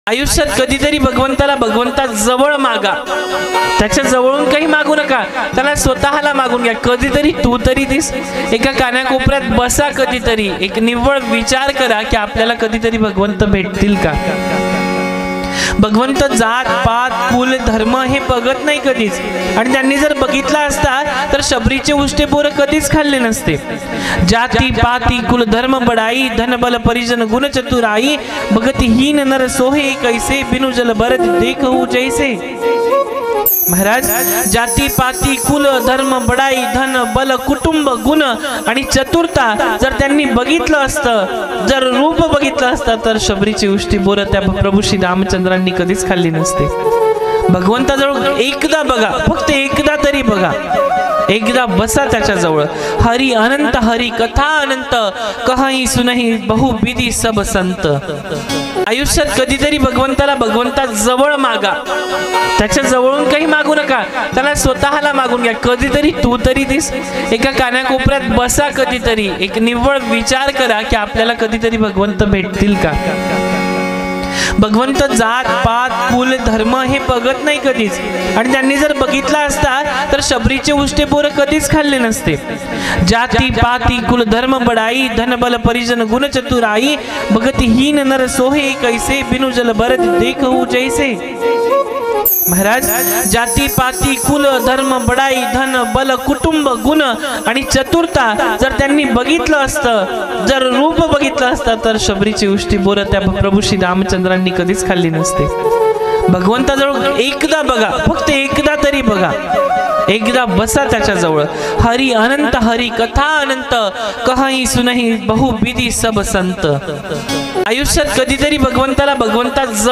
आयुष्यात कधीतरी भगवंताला भगवंताजवळ मागा, त्याच्या जवळून काही मागू नका, त्याला स्वतःला मागून घ्या। कधीतरी तू तरी दिस, एका कानाकोपऱ्यात बसा, कधीतरी एक निव्वळ विचार करा की आपल्याला कधीतरी भगवंत भेटतील का। भगवंत जात पात कुल धर्म हे बघत नाही कधीच, आणि त्यांनी जर बघितला असता तर शबरीचे उष्टे बोर कधीच खाल्ले नसते। जाती पाती कुल धर्म बडाई, धन बल परिजन गुण चतुराई, भगति हीन नर सोहे कैसे, बिनु जल भरत देखहु जैसे। महाराज, जाती पाती कुल धर्म बडाई, धन बल कुटुंब गुण आणि चतुरता जर त्यांनी बघितलं असतं, जर रूप बघितलं असतं, तर शबरीची उष्टी बोर त्या प्रभू श्री रामचंद्रांनी कधीच खाल्ली नसते। भगवंताजवळ एकदा बघा, फक्त एकदा तरी बघा, एकदा बसा त्याच्याजवळ। हरी अनंत हरी कथा अनंत, कहाई सुनही बहु विधी सब संत। आयुष्यात कधीतरी भगवंताला भगवंताजवळ मागा, त्याच्या जवळून काही मागू नका, त्याला स्वतःला मागून घ्या। कधीतरी तू तरी दिस, एका कानाकोपऱ्यात बसा, कधीतरी एक निव्वळ विचार करा की आपल्याला कधीतरी भगवंत भेटतील का। भगवंत जात पात कुल धर्म हे बघत नाही कधीच, आणि त्यांनी जर बघितला असता तर शबरीचे उष्टे बोर कधीच खाल्ले नसते। जाती पाती कुल धर्म बडाई, धन बल परिजन गुण चतुराई, भगति हीन नर सोहे कैसे, बिनु जल भरत देखहु जैसे। महाराज, जाती पाती कुल धर्म बडाई, धन बल कुटुंब गुण आणि चतुरता जर त्यांनी बघितलं असतं, जर रूप बघितलं असतं, तर शबरीची उष्टी बोर त्या प्रभू श्री रामचंद्रांनी कधीच खाल्ली नसते। भगवंताजवळ एकदा बघा, फक्त एकदा तरी बघा, एकदा बसा त्याच्याजवळ। हरी अनंत हरी कथा अनंत, कहाई सुनही बहु विधी सब संत। आयुष्यात कधीतरी भगवंताला भगवंता